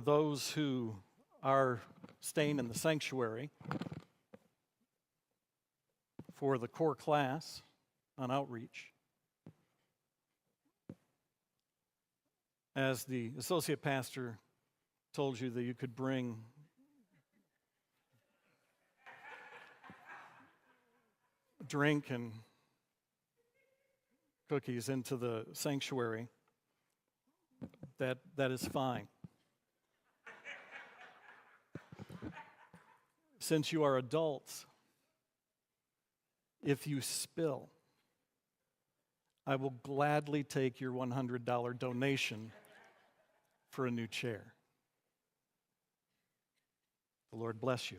for those who are staying in the sanctuary for the core class on outreach. As the associate pastor told you that you could bring drink and cookies into the sanctuary, that is fine. Since you are adults, if you spill, I will gladly take your $100 donation for a new chair. The Lord bless you.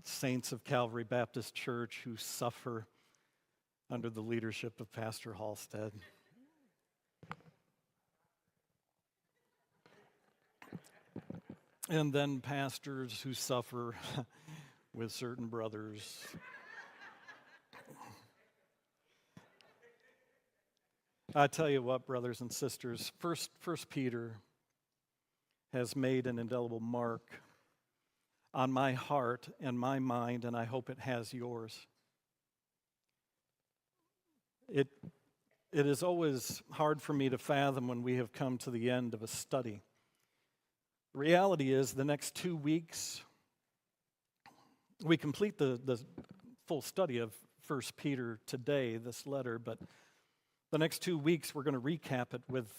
Saints of Calvary Baptist Church who suffer under the leadership of Pastor Halstead. And then pastors who suffer with certain brothers. I tell you what, brothers and sisters, First Peter has made an indelible mark on my heart and my mind, and I hope it has yours. It is always hard for me to fathom when we have come to the end of a study. The reality is, the next 2 weeks, we complete the full study of 1 Peter today, this letter, but the next 2 weeks we're going to recap it with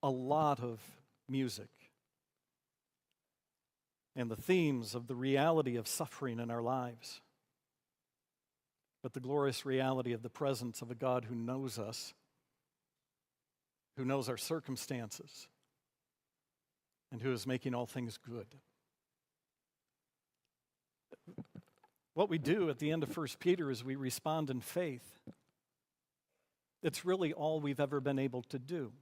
a lot of music and the themes of the reality of suffering in our lives, but the glorious reality of the presence of a God who knows us, who knows our circumstances, and who is making all things good. What we do at the end of 1 Peter is we respond in faith. It's really all we've ever been able to do.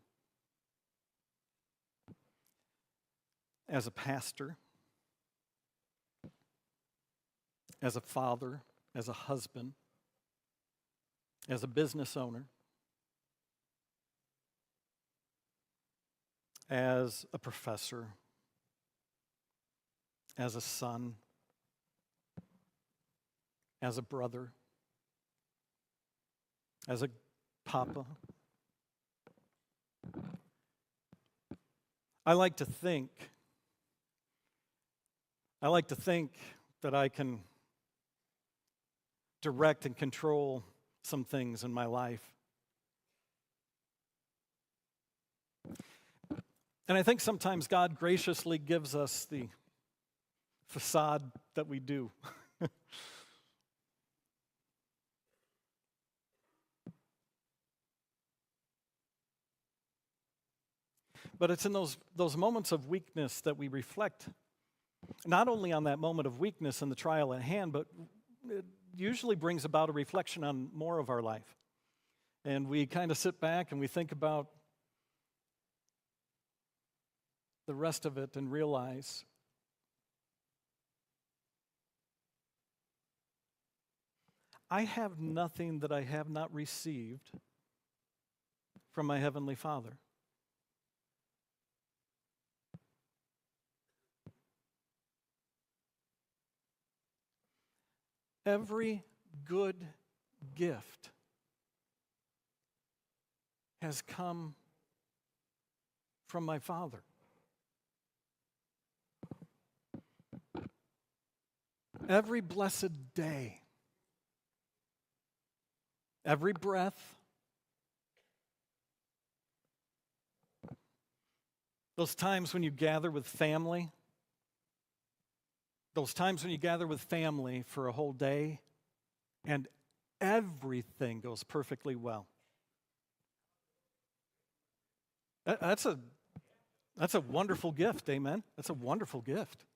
As a pastor, as a father, as a husband, as a business owner, as a professor, as a son, as a brother, as a papa. I like to think that I can direct and control some things in my life. And I think sometimes God graciously gives us the facade that we do. But it's in those moments of weakness that we reflect, not only on that moment of weakness and the trial at hand, but it usually brings about a reflection on more of our life. And we kind of sit back and we think about the rest of it and realize I have nothing that I have not received from my Heavenly Father. Every good gift has come from my Father. Every blessed day, every breath, those times when you gather with family, for a whole day, and everything goes perfectly well. That's a wonderful gift, amen? That's a wonderful gift.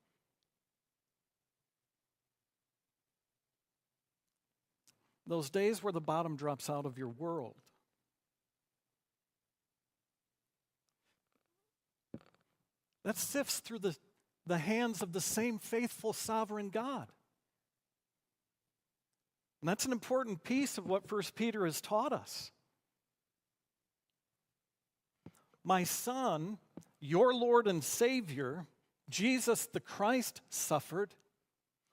Those days where the bottom drops out of your world, that sifts through the hands of the same faithful sovereign God. And that's an important piece of what 1 Peter has taught us. My son, your Lord and Savior, Jesus the Christ, suffered.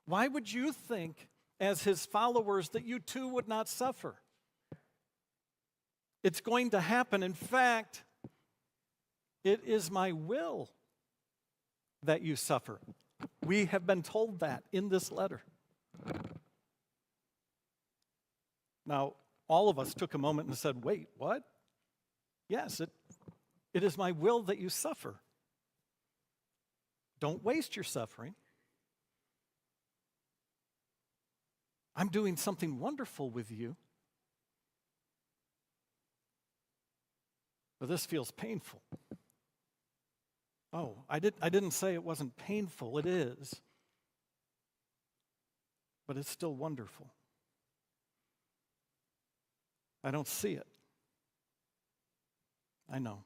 Why would you think, as his followers, that you too would not suffer? It's going to happen. In fact, it is my will that you suffer. We have been told that in this letter. Now, all of us took a moment and said, wait, what? Yes, it is my will that you suffer. Don't waste your suffering. I'm doing something wonderful with you. But this feels painful. Oh, I didn't say it wasn't painful. It is. But it's still wonderful. I don't see it. I know.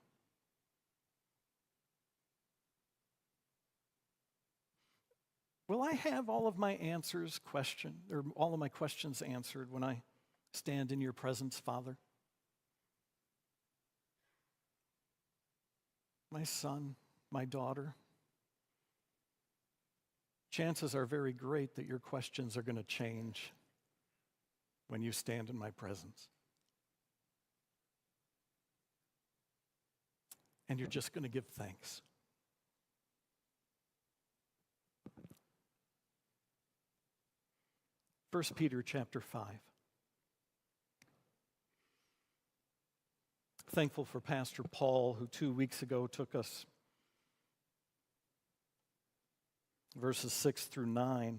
Will I have all of my all of my questions answered when I stand in your presence, Father? My son, my daughter, chances are very great that your questions are going to change when you stand in my presence. And you're just going to give thanks. First Peter chapter 5. Thankful for Pastor Paul, who 2 weeks ago took us verses 6 through 9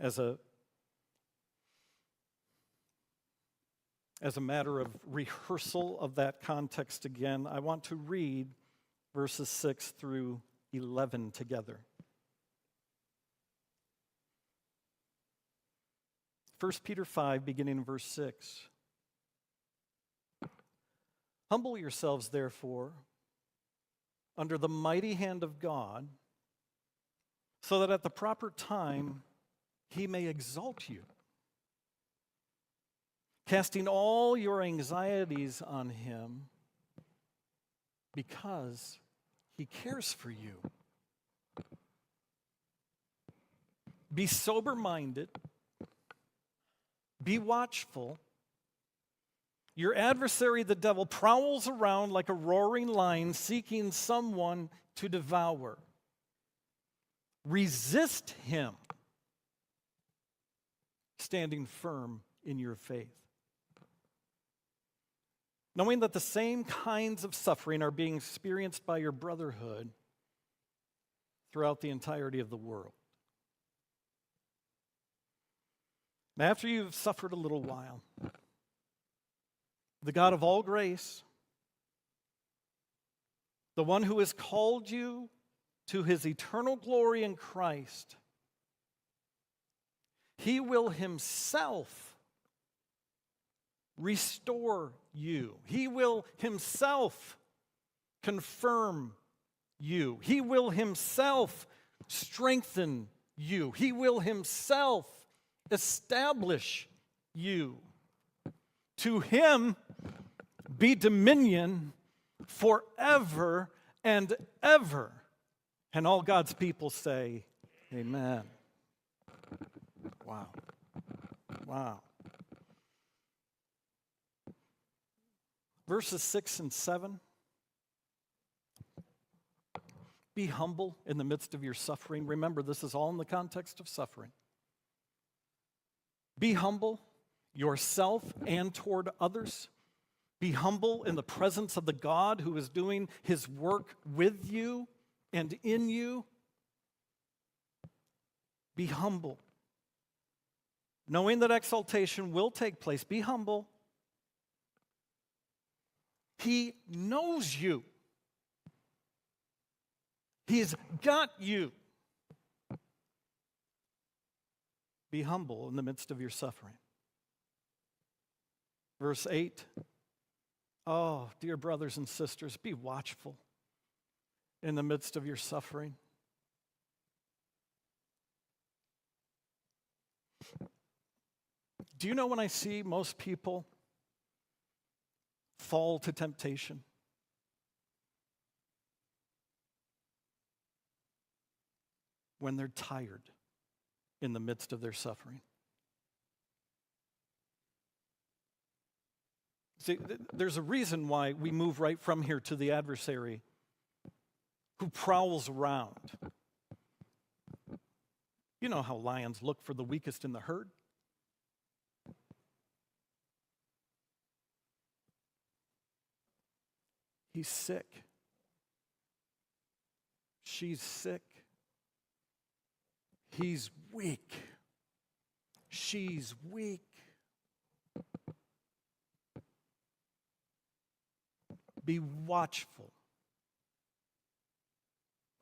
as a matter of rehearsal of that context again. I want to read verses 6 through 11 together. 1 Peter 5, beginning in verse 6. Humble yourselves, therefore, under the mighty hand of God, so that at the proper time he may exalt you, casting all your anxieties on him because he cares for you. Be sober-minded, be watchful. Your adversary, the devil, prowls around like a roaring lion seeking someone to devour. Resist him, standing firm in your faith, knowing that the same kinds of suffering are being experienced by your brotherhood throughout the entirety of the world. And after you've suffered a little while, the God of all grace, the one who has called you to his eternal glory in Christ, he will himself restore you. He will himself confirm you. He will himself strengthen you. He will himself establish you. To him be dominion forever and ever. And all God's people say, amen. Wow. Wow. Verses 6 and 7. Be humble in the midst of your suffering. Remember, this is all in the context of suffering. Be humble yourself and toward others. Be humble in the presence of the God who is doing his work with you and in you. Be humble, knowing that exaltation will take place. Be humble. He knows you. He's got you. Be humble in the midst of your suffering. Verse 8. Oh, dear brothers and sisters, be watchful in the midst of your suffering. Do you know when I see most people fall to temptation? When they're tired in the midst of their suffering. See, there's a reason why we move right from here to the adversary who prowls around. You know how lions look for the weakest in the herd? He's sick. She's sick. He's weak. She's weak. Be watchful.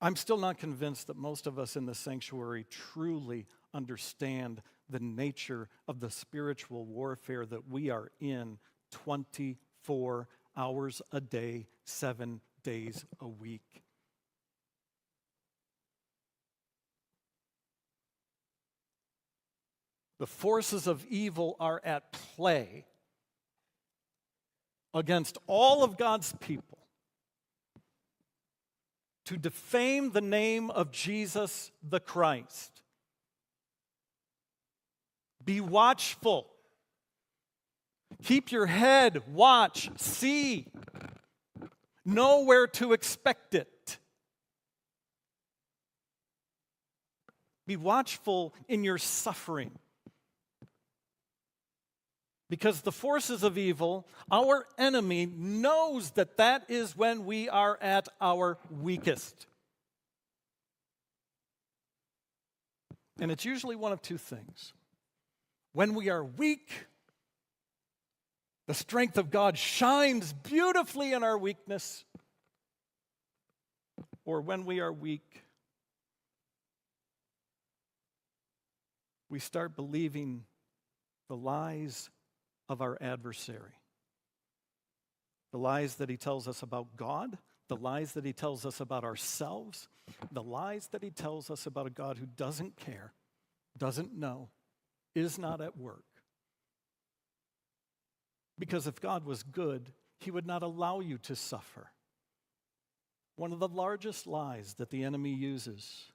I'm still not convinced that most of us in the sanctuary truly understand the nature of the spiritual warfare that we are in 24 hours a day, 7 days a week. The forces of evil are at play against all of God's people to defame the name of Jesus the Christ. Be watchful. Keep your head, watch, see. Know where to expect it. Be watchful in your suffering. Because the forces of evil, our enemy, knows that that is when we are at our weakest. And it's usually one of two things. When we are weak, the strength of God shines beautifully in our weakness. Or when we are weak, we start believing the lies of our adversary. The lies that he tells us about God, the lies that he tells us about ourselves, the lies that he tells us about a God who doesn't care, doesn't know, is not at work. Because if God was good, he would not allow you to suffer. One of the largest lies that the enemy uses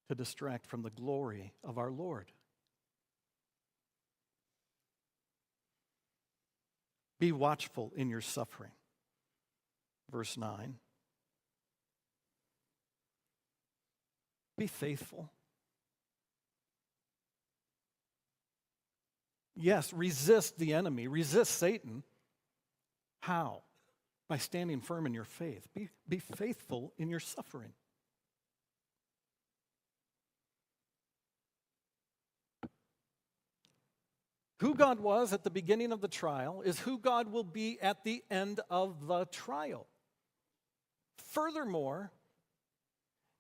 to distract from the glory of our Lord. Be watchful in your suffering. Verse 9. Be faithful. Yes, resist the enemy, resist Satan. How? By standing firm in your faith. Be faithful in your suffering. Who God was at the beginning of the trial is who God will be at the end of the trial. Furthermore,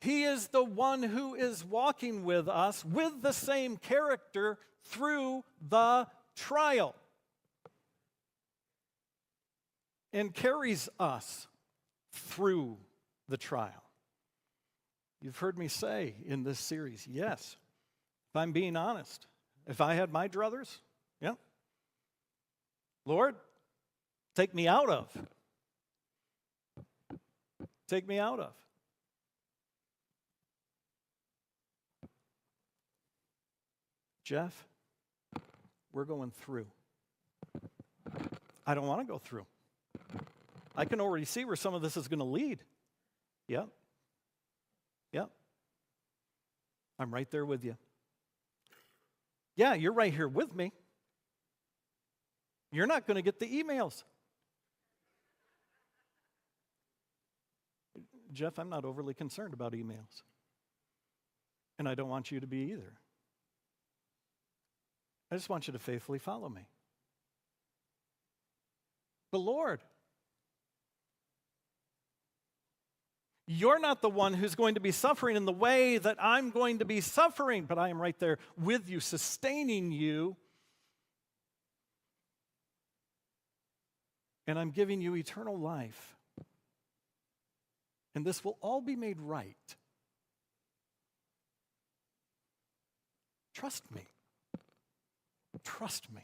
he is the one who is walking with us with the same character through the trial and carries us through the trial. You've heard me say in this series, yes, if I'm being honest, if I had my druthers, yeah, Lord, take me out of. Take me out of. Jeff, we're going through. I don't want to go through. I can already see where some of this is going to lead. Yep. Yep. I'm right there with you. Yeah, you're right here with me. You're not going to get the emails. Jeff, I'm not overly concerned about emails. And I don't want you to be either. I just want you to faithfully follow me. But Lord, you're not the one who's going to be suffering in the way that I'm going to be suffering, but I am right there with you, sustaining you. And I'm giving you eternal life. And this will all be made right. Trust me. Trust me.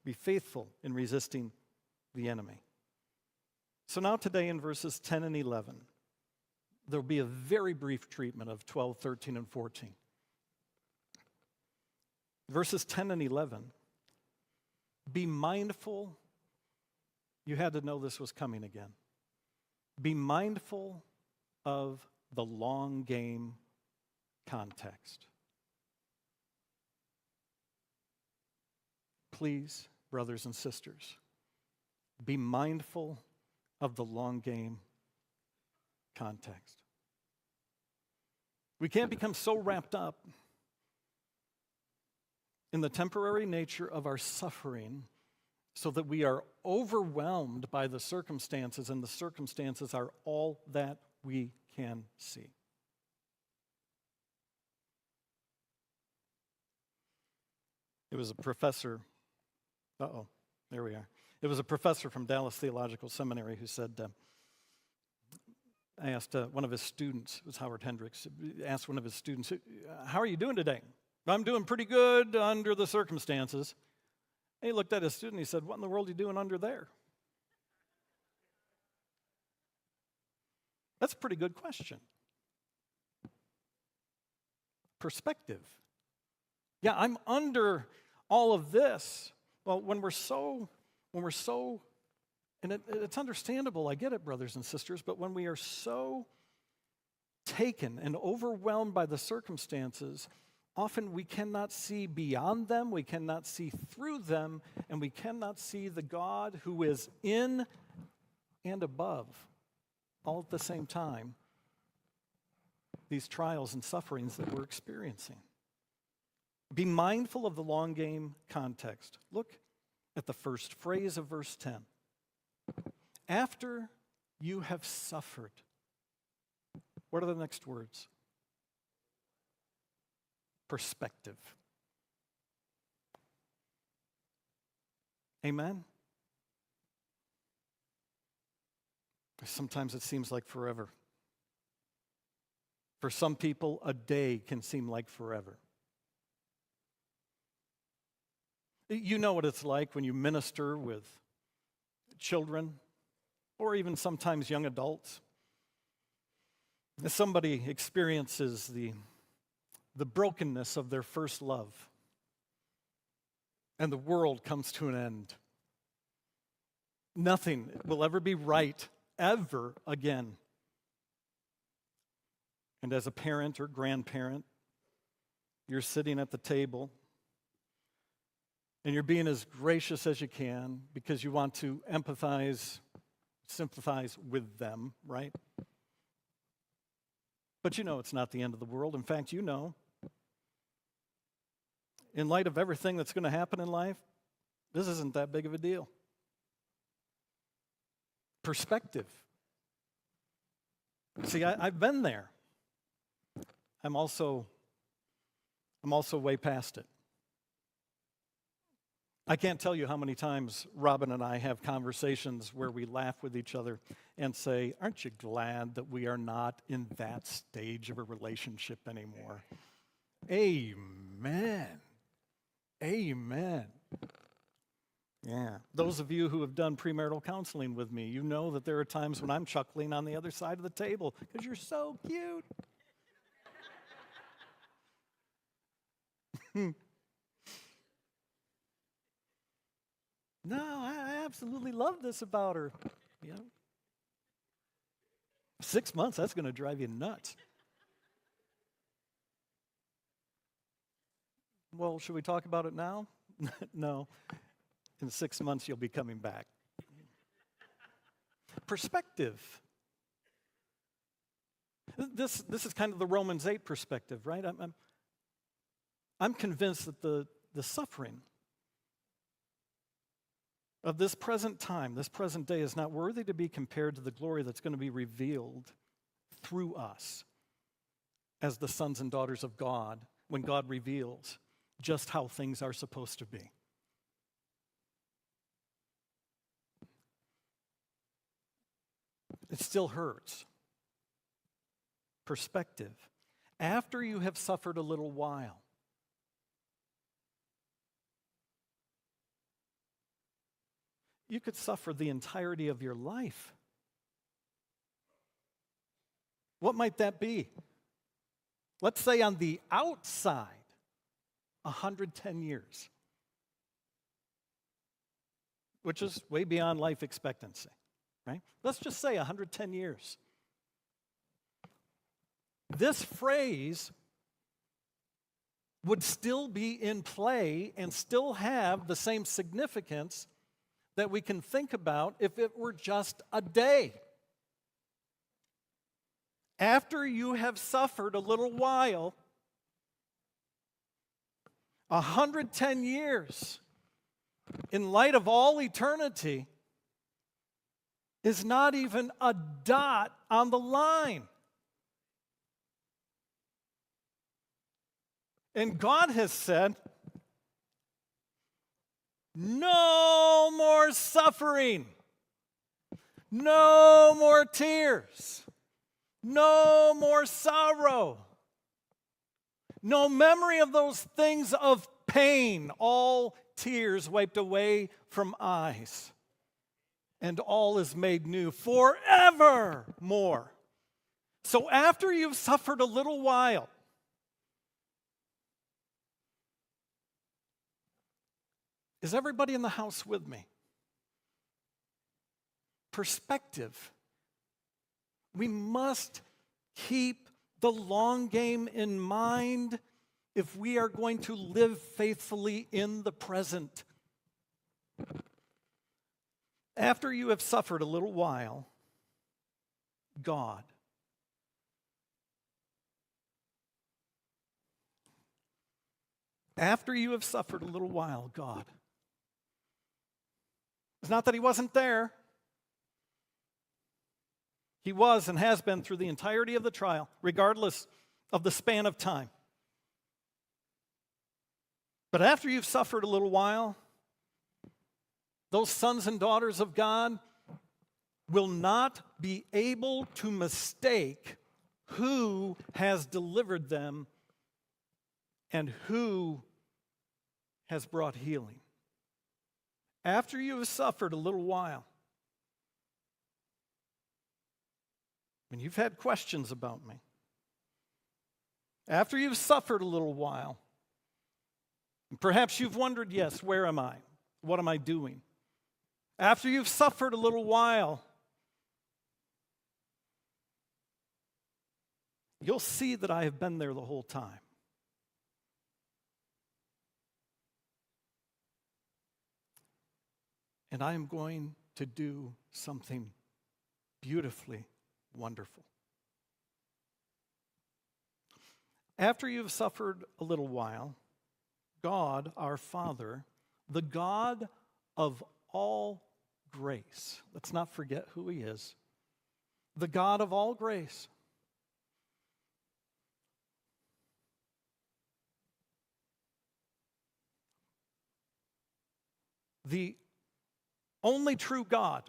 Be faithful in resisting the enemy. So now today in verses 10 and 11, there'll be a very brief treatment of 12, 13, and 14. Verses 10 and 11, be mindful. You had to know this was coming again. Be mindful of the long game context. Please, brothers and sisters, be mindful of the long game context. We can't become so wrapped up in the temporary nature of our suffering so that we are overwhelmed by the circumstances, and the circumstances are all that we can see. It was a professor, there we are. It was a professor from Dallas Theological Seminary who said, I asked one of his students, it was Howard Hendricks, asked one of his students, how are you doing today? I'm doing pretty good under the circumstances. And he looked at his student and he said, what in the world are you doing under there? That's a pretty good question. Perspective. Yeah, I'm under all of this. Well, when we're so, and it's understandable, I get it, brothers and sisters, but when we are so taken and overwhelmed by the circumstances, often we cannot see beyond them, we cannot see through them, and we cannot see the God who is in and above, all at the same time, these trials and sufferings that we're experiencing. Be mindful of the long game context. Look at the first phrase of verse 10. After you have suffered. What are the next words? Perspective. Amen? Sometimes it seems like forever. For some people, a day can seem like forever. You know what it's like when you minister with children or even sometimes young adults. As somebody experiences the brokenness of their first love and the world comes to an end. Nothing will ever be right ever again. And as a parent or grandparent, you're sitting at the table and you're being as gracious as you can because you want to empathize, sympathize with them, right? But you know it's not the end of the world. In fact, you know, in light of everything that's going to happen in life, this isn't that big of a deal. Perspective. See, I've been there. I'm also way past it. I can't tell you how many times Robin and I have conversations where we laugh with each other and say, aren't you glad that we are not in that stage of a relationship anymore? Amen. Amen. Yeah. Those of you who have done premarital counseling with me, you know that there are times when I'm chuckling on the other side of the table because you're so cute. No, I absolutely love this about her. You know? 6 months, that's going to drive you nuts. Well, should we talk about it now? No. In 6 months, you'll be coming back. Perspective. This is kind of the Romans 8 perspective, right? I'm convinced that the suffering of this present time, this present day, is not worthy to be compared to the glory that's going to be revealed through us as the sons and daughters of God when God reveals just how things are supposed to be. It still hurts. Perspective. After you have suffered a little while. you could suffer the entirety of your life. What might that be? Let's say on the outside, 110 years, which is way beyond life expectancy, right? Let's just say 110 years. This phrase would still be in play and still have the same significance that we can think about if it were just a day. After you have suffered a little while, 110 years, in light of all eternity, is not even a dot on the line. And God has said, no more suffering, no more tears, no more sorrow, no memory of those things of pain, all tears wiped away from eyes, and all is made new forevermore. So after you've suffered a little while, is everybody in the house with me? Perspective. We must keep the long game in mind if we are going to live faithfully in the present. After you have suffered a little while, God. After you have suffered a little while, God. It's not that he wasn't there. He was and has been through the entirety of the trial, regardless of the span of time. But after you've suffered a little while, those sons and daughters of God will not be able to mistake who has delivered them and who has brought healing. After you have suffered a little while, when you've had questions about me, after you've suffered a little while, perhaps you've wondered, yes, where am I? What am I doing? After you've suffered a little while, you'll see that I have been there the whole time. And I am going to do something beautifully wonderful. After you've suffered a little while, God, our Father, the God of all grace, let's not forget who he is, the God of all grace, the only true God,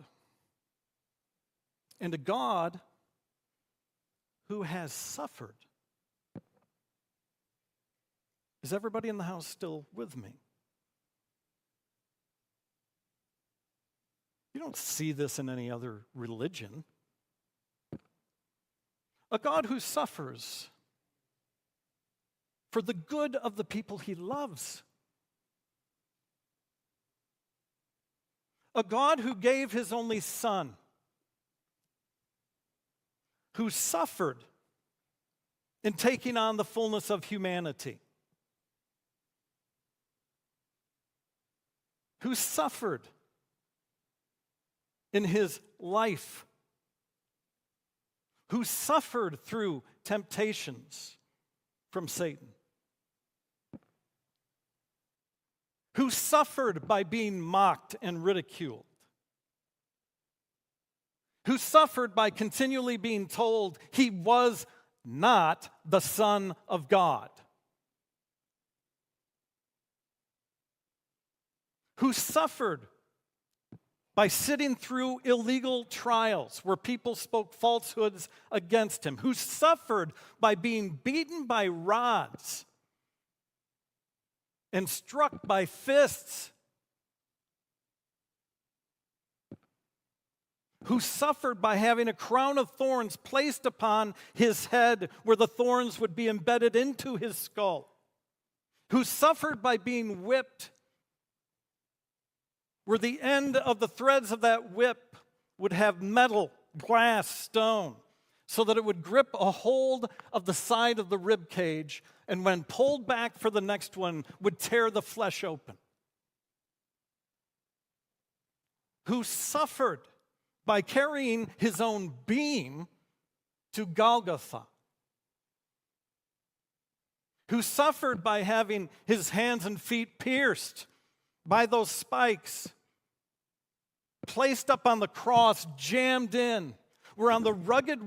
and a God who has suffered. Is everybody in the house still with me? You don't see this in any other religion. A God who suffers for the good of the people he loves. A God who gave his only Son, who suffered in taking on the fullness of humanity, who suffered in his life, who suffered through temptations from Satan, who suffered by being mocked and ridiculed, who suffered by continually being told he was not the Son of God, who suffered by sitting through illegal trials where people spoke falsehoods against him, who suffered by being beaten by rods and struck by fists, who suffered by having a crown of thorns placed upon his head where the thorns would be embedded into his skull, who suffered by being whipped where the end of the threads of that whip would have metal, glass, stone, so that it would grip a hold of the side of the rib cage, and when pulled back for the next one, would tear the flesh open. Who suffered by carrying his own beam to Golgotha. Who suffered by having his hands and feet pierced by those spikes, placed up on the cross, jammed in, where on the rugged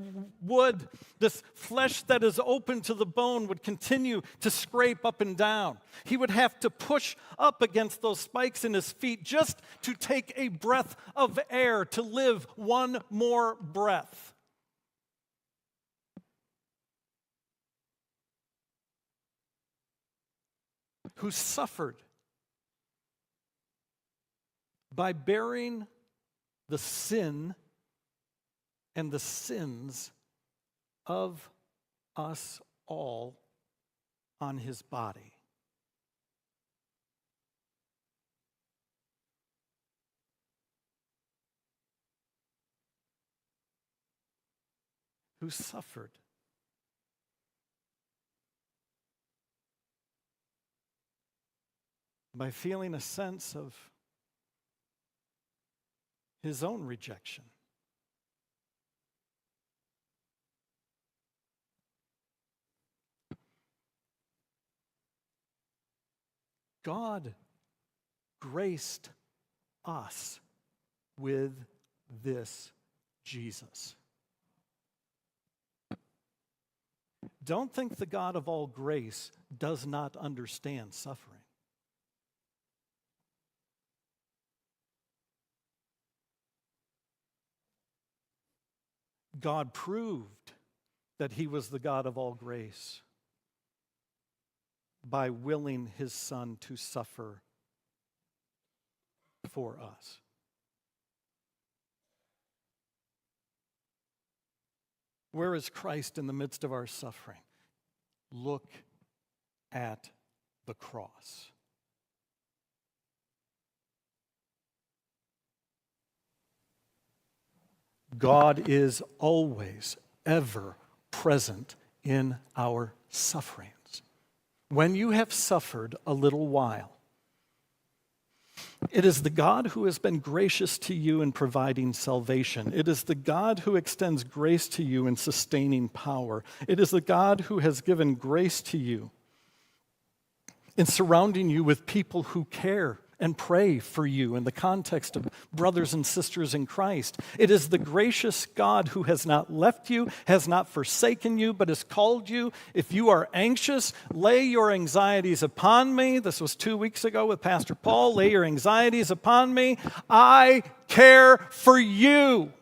wood, this flesh that is open to the bone would continue to scrape up and down. He would have to push up against those spikes in his feet just to take a breath of air, to live one more breath. Who suffered by bearing the sin and the sins of us all on his body. Who suffered by feeling a sense of his own rejection. God graced us with this Jesus. Don't think the God of all grace does not understand suffering. God proved that he was the God of all grace by willing his Son to suffer for us. Where is Christ in the midst of our suffering? Look at the cross. God is always, ever present in our sufferings. When you have suffered a little while, it is the God who has been gracious to you in providing salvation. It is the God who extends grace to you in sustaining power. It is the God who has given grace to you in surrounding you with people who care and pray for you in the context of brothers and sisters in Christ. It is the gracious God who has not left you, has not forsaken you, but has called you. If you are anxious, lay your anxieties upon me. This was 2 weeks ago with Pastor Paul. Lay your anxieties upon me. I care for you.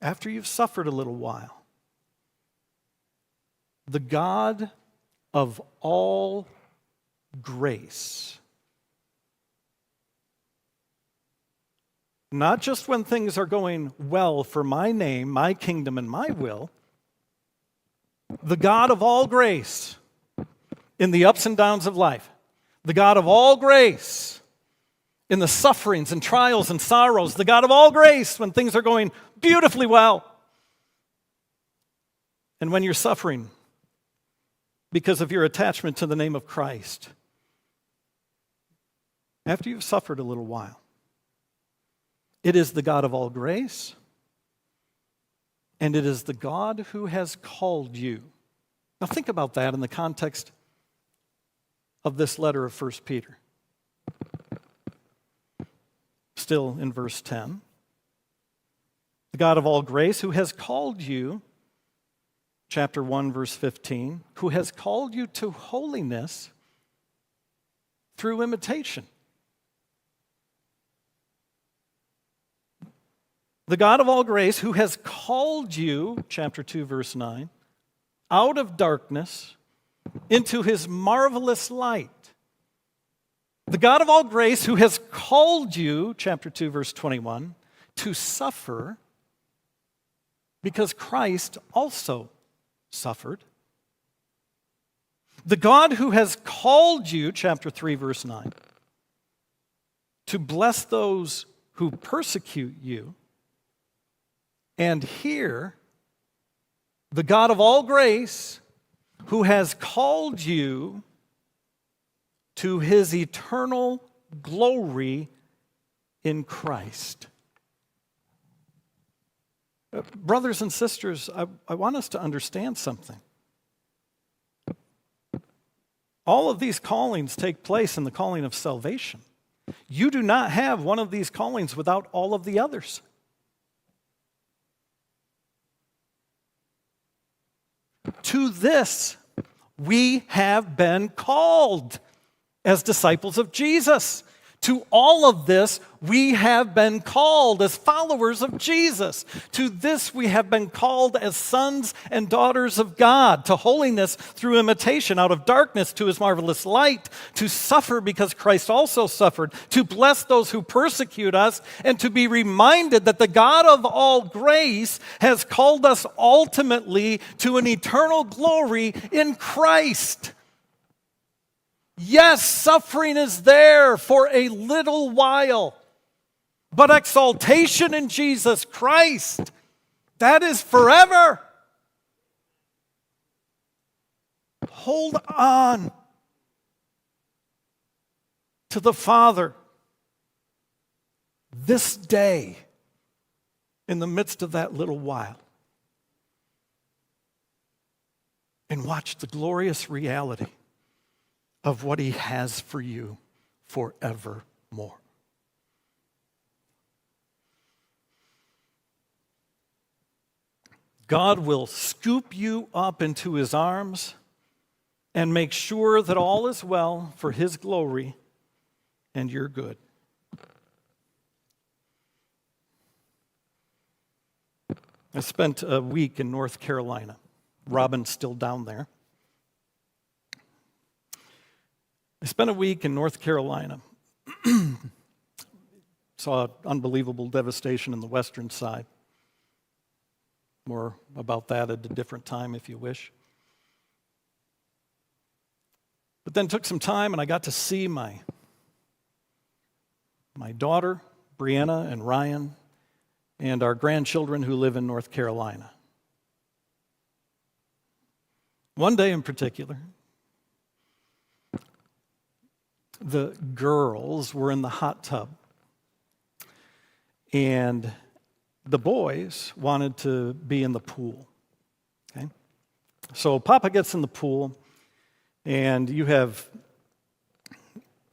After you've suffered a little while, the God of all grace, not just when things are going well for my name, my kingdom, and my will, the God of all grace in the ups and downs of life, the God of all grace in the sufferings and trials and sorrows, the God of all grace when things are going beautifully well, and when you're suffering because of your attachment to the name of Christ. After you've suffered a little while, it is the God of all grace, and it is the God who has called you. Now think about that in the context of this letter of 1 Peter. Still in verse 10. The God of all grace who has called you, chapter 1, verse 15, who has called you to holiness through imitation. The God of all grace who has called you, chapter 2, verse 9, out of darkness into his marvelous light. The God of all grace, who has called you, chapter 2, verse 21, to suffer because Christ also suffered. The God who has called you, chapter 3, verse 9, to bless those who persecute you. And here, the God of all grace, who has called you to his eternal glory in Christ. Brothers and sisters, I want us to understand something. All of these callings take place in the calling of salvation. You do not have one of these callings without all of the others. To this, we have been called as disciples of Jesus. To all of this, we have been called as followers of Jesus. To this, we have been called as sons and daughters of God, to holiness through imitation, out of darkness to his marvelous light, to suffer because Christ also suffered, to bless those who persecute us, and to be reminded that the God of all grace has called us ultimately to an eternal glory in Christ. Yes, suffering is there for a little while, but exaltation in Jesus Christ, that is forever. Hold on to the Father this day in the midst of that little while and watch the glorious reality of what he has for you forevermore. God will scoop you up into his arms and make sure that all is well for his glory and your good. I spent a week in North Carolina. Robin's still down there. I spent a week in North Carolina. Saw unbelievable devastation in the western side. More about that at a different time if you wish. But then took some time and I got to see my daughter, Brianna and Ryan, and our grandchildren who live in North Carolina. One day in particular, the girls were in the hot tub, and the boys wanted to be in the pool. Okay? So Papa gets in the pool, and you have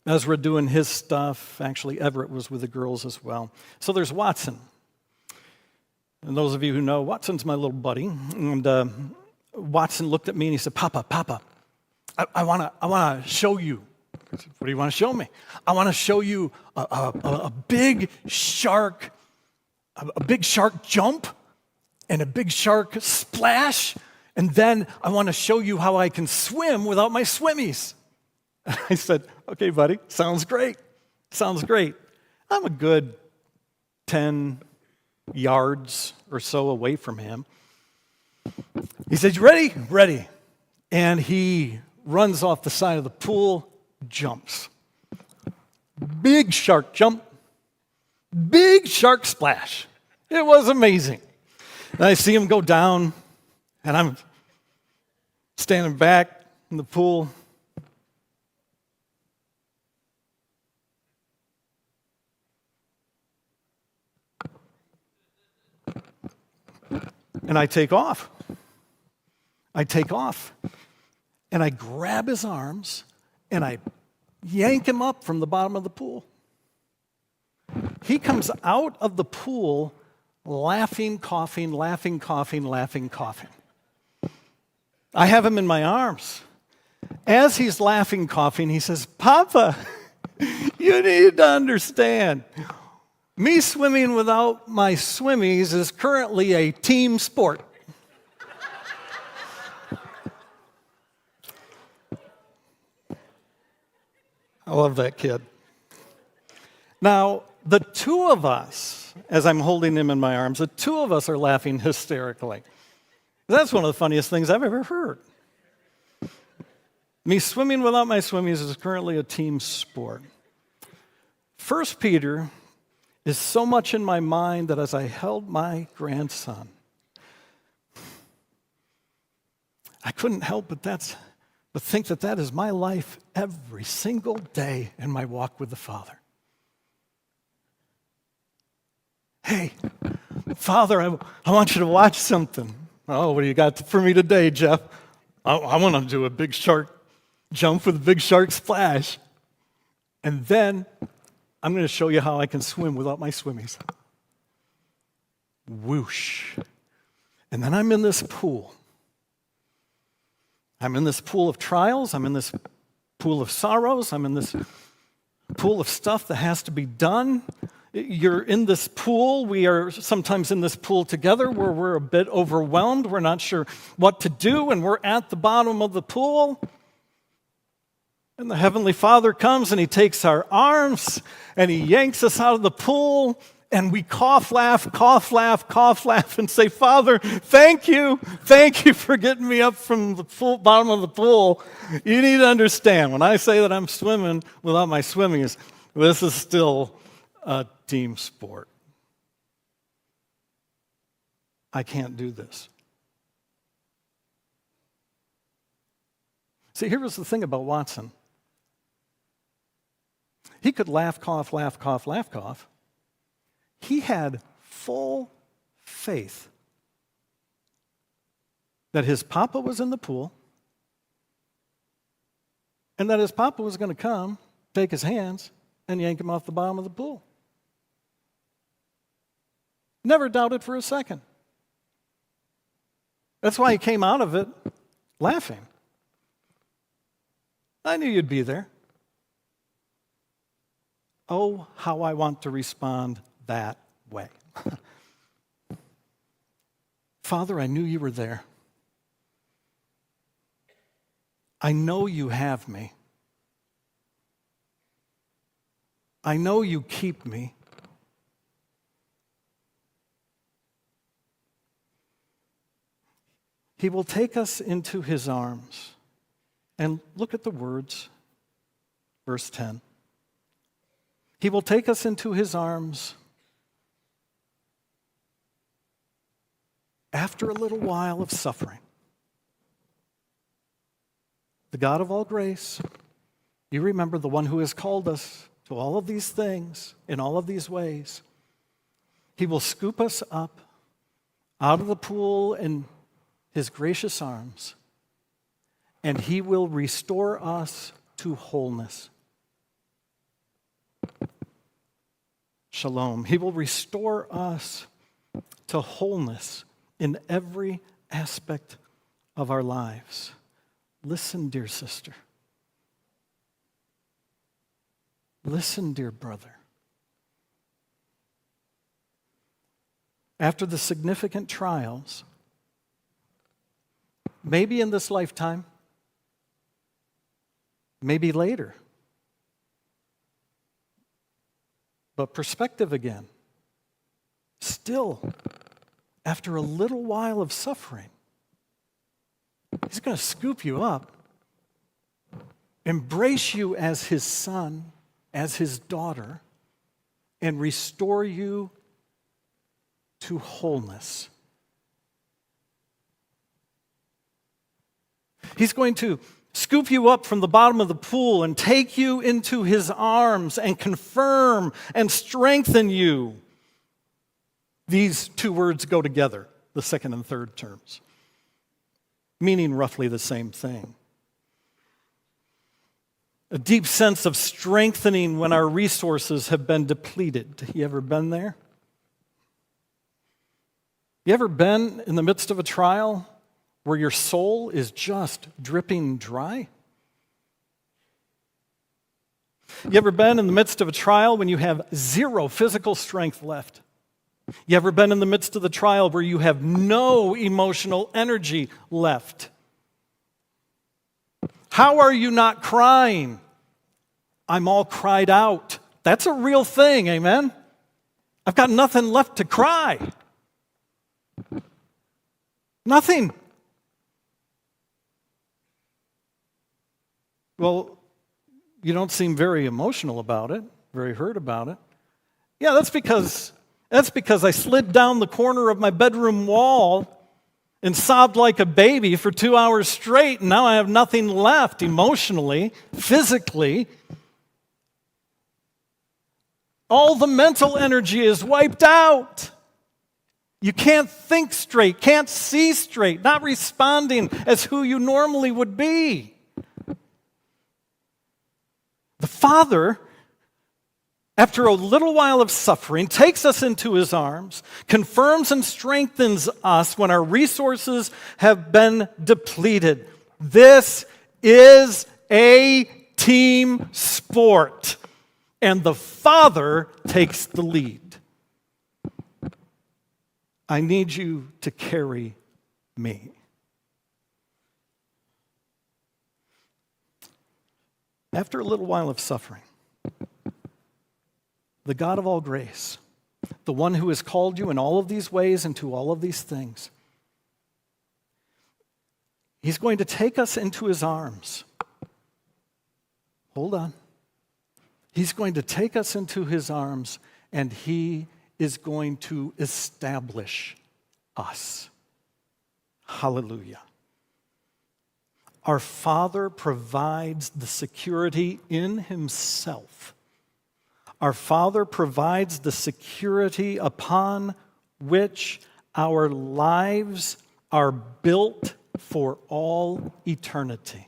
Ezra doing his stuff. Actually, Everett was with the girls as well. So there's Watson. And those of you who know, Watson's my little buddy. And Watson looked at me and he said, Papa, I want to show you. I said, what do you want to show me? I want to show you a big shark jump and a big shark splash, and then I want to show you how I can swim without my swimmies. I said, okay, buddy, sounds great. I'm a good 10 yards or so away from him. He said, you ready? Ready. And he runs off the side of the pool, jumps. Big shark jump, big shark splash. It was amazing. And I see him go down, and I'm standing back in the pool. And I take off. And I grab his arms, and I yank him up from the bottom of the pool. He comes out of the pool laughing, coughing. I have him in my arms. As he's laughing, coughing, he says, Papa, you need to understand, me swimming without my swimmies is currently a team sport. I love that kid. Now, the two of us, as I'm holding him in my arms, the two of us are laughing hysterically. That's one of the funniest things I've ever heard. Me swimming without my swimmies is currently a team sport. 1 Peter is so much in my mind that as I held my grandson, I couldn't help but think that is my life every single day in my walk with the Father. Hey, Father, I want you to watch something. Oh, what do you got for me today, Jeff? I want to do a big shark jump with a big shark splash. And then I'm going to show you how I can swim without my swimmies. Whoosh. And then I'm in this pool. I'm in this pool of trials. I'm in this pool of sorrows. I'm in this pool of stuff that has to be done. You're in this pool. We are sometimes in this pool together where we're a bit overwhelmed. We're not sure what to do, and we're at the bottom of the pool. And the Heavenly Father comes and He takes our arms and He yanks us out of the pool, and we cough, laugh, and say, Father, thank you for getting me up from the bottom of the pool. You need to understand, when I say that I'm swimming without my swimmies, this is still a team sport. I can't do this. See, here was the thing about Watson. He could laugh, cough. He had full faith that his papa was in the pool and that his papa was going to come, take his hands, and yank him off the bottom of the pool. Never doubted for a second. That's why he came out of it laughing. I knew you'd be there. Oh, how I want to respond that way. Father, I knew you were there. I know you have me. I know you keep me. He will take us into His arms. And look at the words, verse 10. He will take us into His arms after a little while of suffering. The God of all grace, you remember the one who has called us to all of these things in all of these ways. He will scoop us up out of the pool in His gracious arms, and He will restore us to wholeness. Shalom. He will restore us to wholeness in every aspect of our lives. Listen, dear sister. Listen, dear brother. After the significant trials, maybe in this lifetime, maybe later, but perspective again, still, after a little while of suffering, He's going to scoop you up, embrace you as His son, as His daughter, and restore you to wholeness. He's going to scoop you up from the bottom of the pool and take you into His arms and confirm and strengthen you. These two words go together, the second and third terms, meaning roughly the same thing. A deep sense of strengthening when our resources have been depleted. You ever been there? You ever been in the midst of a trial where your soul is just dripping dry? You ever been in the midst of a trial when you have zero physical strength left? You ever been in the midst of the trial where you have no emotional energy left? How are you not crying? I'm all cried out. That's a real thing, amen? I've got nothing left to cry. Nothing. Well, you don't seem very emotional about it, very hurt about it. Yeah, that's because I slid down the corner of my bedroom wall and sobbed like a baby for 2 hours straight, and now I have nothing left emotionally, physically. All the mental energy is wiped out. You can't think straight, can't see straight, not responding as who you normally would be. The Father, after a little while of suffering, takes us into his arms, confirms and strengthens us when our resources have been depleted. This is a team sport, and the Father takes the lead. I need you to carry me. After a little while of suffering, the God of all grace, the one who has called you in all of these ways and to all of these things, he's going to take us into his arms. Hold on. He's going to take us into his arms, and he is going to establish us. Hallelujah. Our Father provides the security in himself. Our Father provides the security upon which our lives are built for all eternity.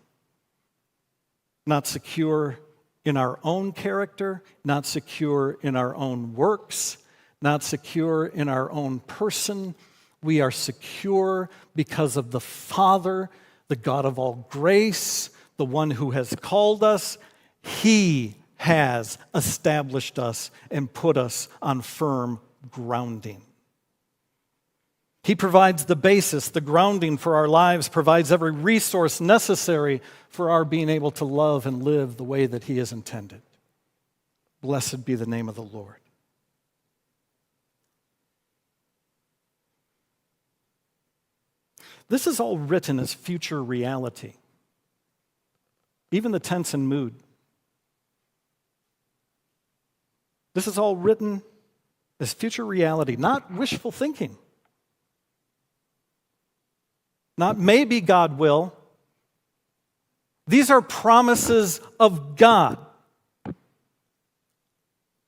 Not secure in our own character, not secure in our own works, not secure in our own person. We are secure because of the Father, the God of all grace, the one who has called us. He has established us and put us on firm grounding. He provides the basis, the grounding for our lives, provides every resource necessary for our being able to love and live the way that he has intended. Blessed be the name of the Lord. This is all written as future reality. Even the tense and mood. This is all written as future reality, not wishful thinking. Not maybe God will. These are promises of God.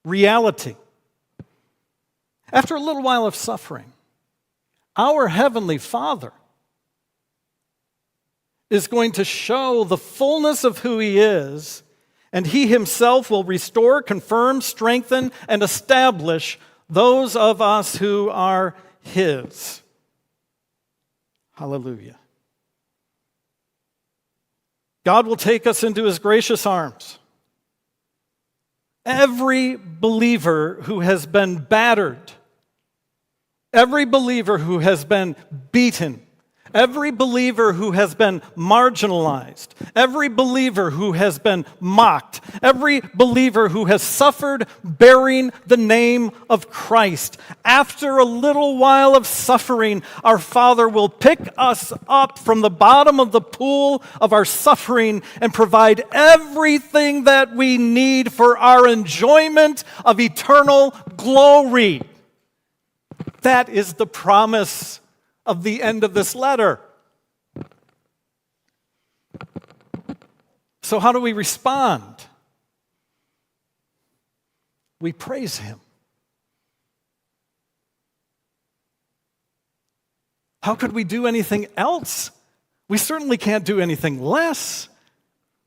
Reality. After a little while of suffering, our Heavenly Father is going to show the fullness of who he is, and he himself will restore, confirm, strengthen, and establish those of us who are his. Hallelujah. God will take us into his gracious arms. Every believer who has been battered, every believer who has been beaten, every believer who has been marginalized, every believer who has been mocked, every believer who has suffered bearing the name of Christ, after a little while of suffering, our Father will pick us up from the bottom of the pool of our suffering and provide everything that we need for our enjoyment of eternal glory. That is the promise of the end of this letter. So how do we respond? We praise him. How could we do anything else? We certainly can't do anything less.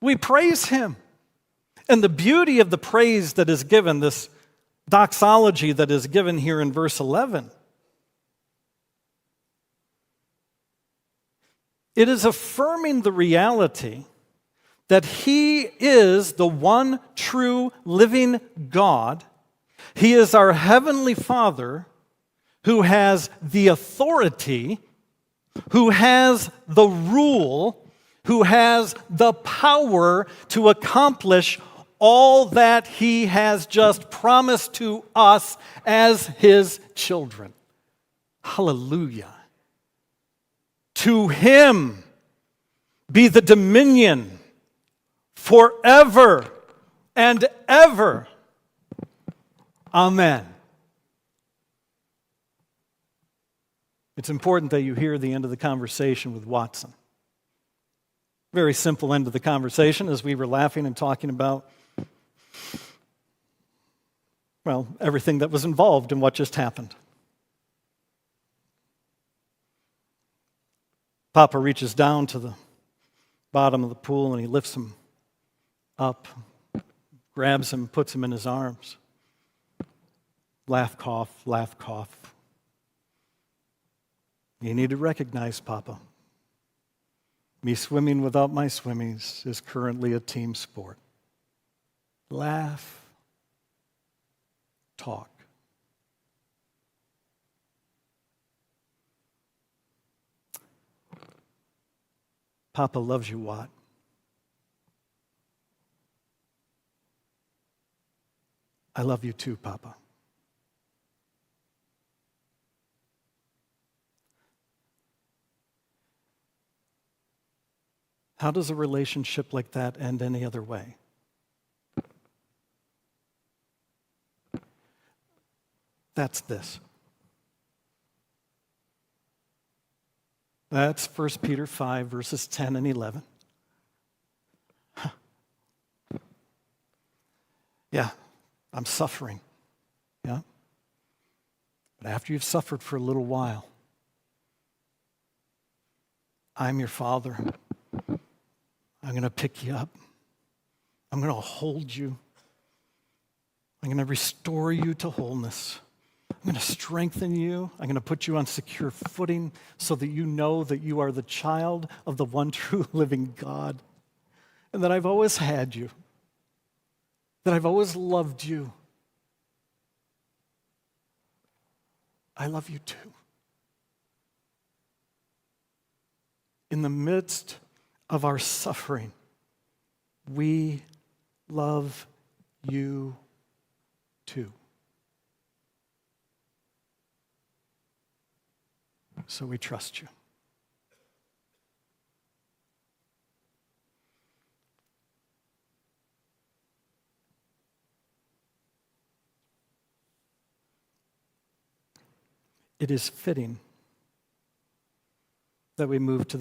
We praise him. And the beauty of the praise that is given, this doxology that is given here in verse 11, it is affirming the reality that he is the one true living God. He is our heavenly Father who has the authority, who has the rule, who has the power to accomplish all that He has just promised to us as His children. Hallelujah. To Him be the dominion forever and ever. Amen. It's important that you hear the end of the conversation with Watson. Very simple end of the conversation as we were laughing and talking about, well, everything that was involved in what just happened. Papa reaches down to the bottom of the pool and he lifts him up, grabs him, puts him in his arms. Laugh, cough, laugh, cough. You need to recognize, Papa, me swimming without my swimmies is currently a team sport. Laugh, talk. Papa loves you, Watt. I love you too, Papa. How does a relationship like that end any other way? That's this. That's 1 Peter 5, verses 10 and 11. Yeah, I'm suffering. Yeah? But after you've suffered for a little while, I'm your Father. I'm going to pick you up. I'm going to hold you. I'm going to restore you to wholeness. I'm going to strengthen you. I'm going to put you on secure footing so that you know that you are the child of the one true living God and that I've always had you, that I've always loved you. I love you too. In the midst of our suffering, we love you too. So we trust you. It is fitting that we move to